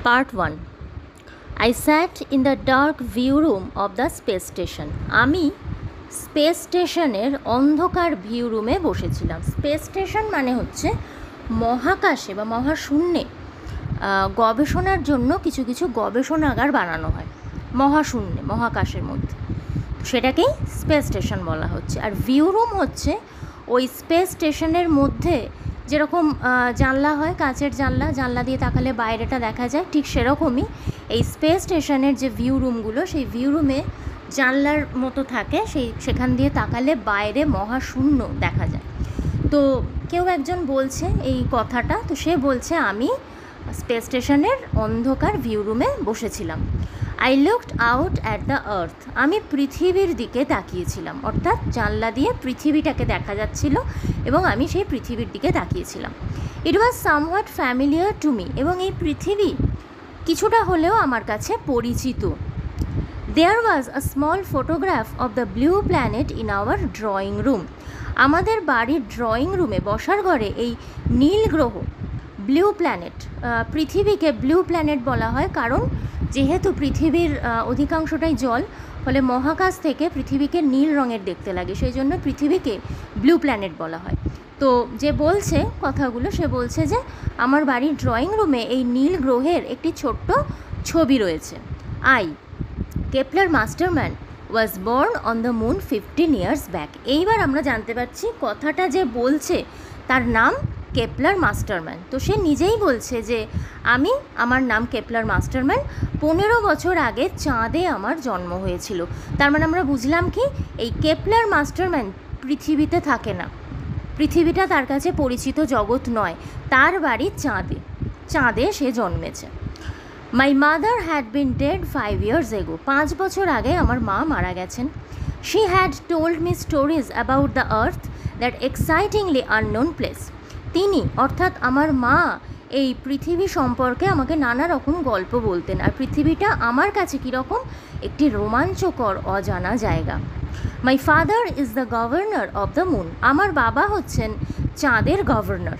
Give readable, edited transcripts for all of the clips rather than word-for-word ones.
Part 1. I sat in the dark view room of the space station. আমি space স্টেশনের অন্ধকার view রুমে বসেছিলাম। স্পেস স্টেশন মানে হচ্ছে মহাকাশে বা মহাশূন্যে গবেষণার জন্য কিছু কিছু গবেষণাগার বানানো হয় মহাশূন্যে, মহাকাশের মধ্যে, সেটাকেই স্পেস স্টেশন বলা হচ্ছে। আর ভিউ রুম হচ্ছে ওই স্পেস স্টেশনের মধ্যে যেরকম জানলা হয়, কাঁচের জানলা দিয়ে তাকালে বাইরেটা দেখা যায়, ঠিক সেরকমই এই স্পেস স্টেশনের যে ভিউ রুমগুলো, সেই ভিউ রুমে জানলার মতো থাকে, সেখান দিয়ে তাকালে বাইরে মহাশূন্য দেখা যায়। তো কেউ একজন বলছে এই কথাটা, তো সে বলছে আমি স্পেস স্টেশনের অন্ধকার ভিউ রুমে বসেছিলাম। I looked out at the earth, আমি পৃথিবীর দিকে তাকিয়েছিলাম, অর্থাৎ জানলা দিয়ে পৃথিবীটাকে দেখা যাচ্ছিল এবং আমি সেই পৃথিবীর দিকে তাকিয়েছিলাম। It was somewhat familiar to me, এবং এই পৃথিবী কিছুটা হলেও আমার কাছে পরিচিত। There was a small photograph of the blue planet in our drawing room, আমাদের বাড়ির ড্রয়িং রুমে বসার ঘরে এই নীল গ্রহ, ব্লু প্ল্যানেট, পৃথিবীকে ব্লু প্ল্যানেট বলা হয় কারণ যেহেতু পৃথিবীর অধিকাংশটাই জল, ফলে মহাকাশ থেকে পৃথিবীকে নীল রঙের দেখতে লাগে, সেই জন্য পৃথিবীকে ব্লু প্ল্যানেট বলা হয়। তো যে বলছে কথাগুলো, সে বলছে যে আমার বাড়ির ড্রয়িং রুমে এই নীল গ্রহের একটি ছোট্ট ছবি রয়েছে। Kepler Masterman was born on the moon 15 years back. এইবার আমরা জানতে পারছি কথাটা যে বলছে তার নাম কেপলার মাস্টারম্যান। তো সে নিজেই বলছে যে আমার নাম কেপলার মাস্টারম্যান, 15 বছর আগে চাঁদে আমার জন্ম হয়েছিল। তার মানে আমরা বুঝলাম কি, এই কেপলার মাস্টারম্যান পৃথিবীতে থাকে না, পৃথিবীটা তার কাছে পরিচিত জগৎ নয়, তার বাড়ি চাঁদে সে জন্মেছে। My mother had been dead 5 years ago, 5 বছর আগে আমার মা মারা গেছেন। She had told me stories about the earth, that excitingly unknown place. তিনি অর্থাৎ আমার মা এই পৃথিবী সম্পর্কে আমাকে নানা রকম গল্প বলতেন, আর পৃথিবীটা আমার কাছে কীরকম একটি রোমাঞ্চকর অজানা জায়গা। My father is the governor of the moon, আমার বাবা হচ্ছেন চাঁদের governor.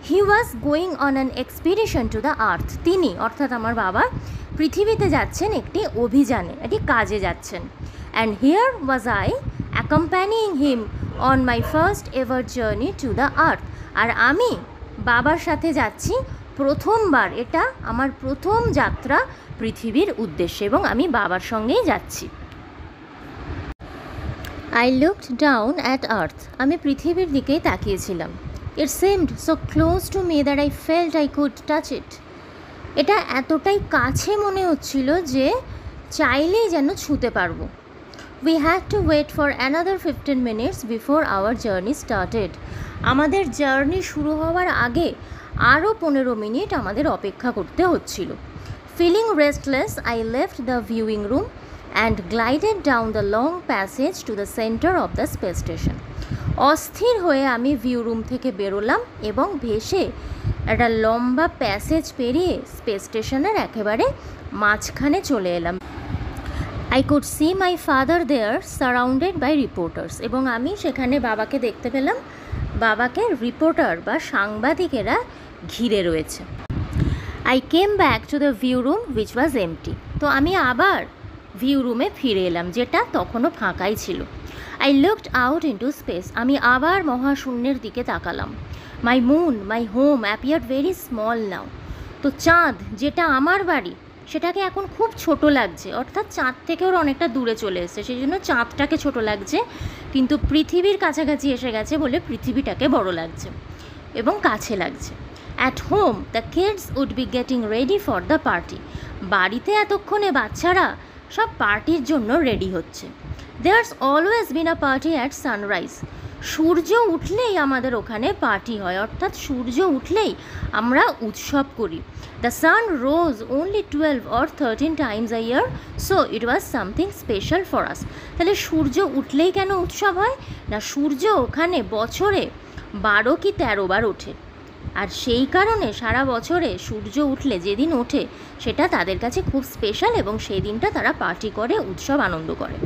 He was going on an expedition two the আর্থ, তিনি অর্থাৎ আমার বাবা পৃথিবীতে যাচ্ছেন একটি অভিযানে, একটি কাজে যাচ্ছেন। And here was I accompanying him on my first ever journey to the earth, আর আমি বাবার সাথে যাচ্ছি প্রথমবার, এটা আমার প্রথম যাত্রা পৃথিবীর উদ্দেশ্যে, এবং আমি বাবার সঙ্গেই যাচ্ছি। I looked down at earth, আমি পৃথিবীর দিকেই তাকিয়েছিলাম। It seemed so close to me that I felt I could touch it, এটা এতটাই কাছে মনে হচ্ছিল যে চাইলেই যেন ছুঁতে পারবো। We had to wait for another 15 minutes before our journey started, আমাদের জার্নি শুরু হওয়ার আগে আরও 15 মিনিট আমাদের অপেক্ষা করতে হচ্ছিল। Feeling restless I left the viewing room and glided down the long passage to the centre of the space station. অস্থির হয়ে আমি ভিউ রুম থেকে বেরোলাম এবং ভেসে একটা লম্বা প্যাসেজ পেরিয়ে স্পেস স্টেশনের একেবারে মাঝখানে চলে এলাম। I could see my father there surrounded by reporters, এবং আমি সেখানে বাবাকে দেখতে পেলাম, বাবাকে রিপোর্টার বা সাংবাদিকেরা ঘিরে রয়েছে। I came back to the view room which was empty, তো আমি আবার ভিউ রুমে ফিরে এলাম, যেটা তখনও ফাঁকাই ছিল। I looked out into space, আমি আবার মহাশূন্যের দিকে তাকালাম। My moon, my home appeared very small now, তো চাঁদ যেটা আমার বাড়ি সেটাকে এখন খুব ছোট লাগছে, অর্থাৎ চাঁদ থেকেও অনেকটা দূরে চলে এসেছে, সেই জন্য চাঁদটাকে ছোট লাগছে, কিন্তু পৃথিবীর কাছাকাছি এসে গেছে বলে পৃথিবীটাকে বড় লাগছে এবং কাছে লাগছে। At home the kids would be getting ready for the party, বাড়িতে এতক্ষণে বাচ্চারা সব পার্টির জন্য রেডি হচ্ছে। There's always been a party at sunrise, সূর্য উঠলেই আমাদের ওখানে পার্টি হয়, অর্থাৎ সূর্য উঠলেই আমরা উৎসব করি। The sun rose only 12 or 13 times a year, so it was something special for us. তাহলে সূর্য উঠলেই কেন উৎসব হয় না, সূর্য ওখানে বছরে 12 কি 13 বার ওঠে, আর সেই কারণে সারা বছরে সূর্য উঠলে যেদিন ওঠে সেটা তাদের কাছে খুব স্পেশাল, এবং সেই দিনটা তারা পার্টি করে, উৎসব আনন্দ করে।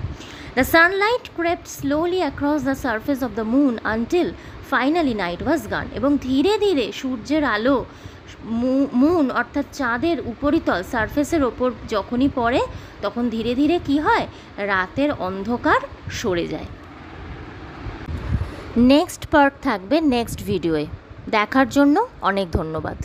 The sunlight crept slowly across the surface of the moon until finally night was gone, এবং ধীরে ধীরে সূর্যের আলো মুন অর্থাৎ চাঁদের উপরিতল সারফেসের ওপর যখনই পড়ে তখন ধীরে ধীরে কি হয়, রাতের অন্ধকার সরে যায়। নেক্সট পার্ট থাকবে নেক্সট ভিডিওয়ে। দেখার জন্য অনেক ধন্যবাদ।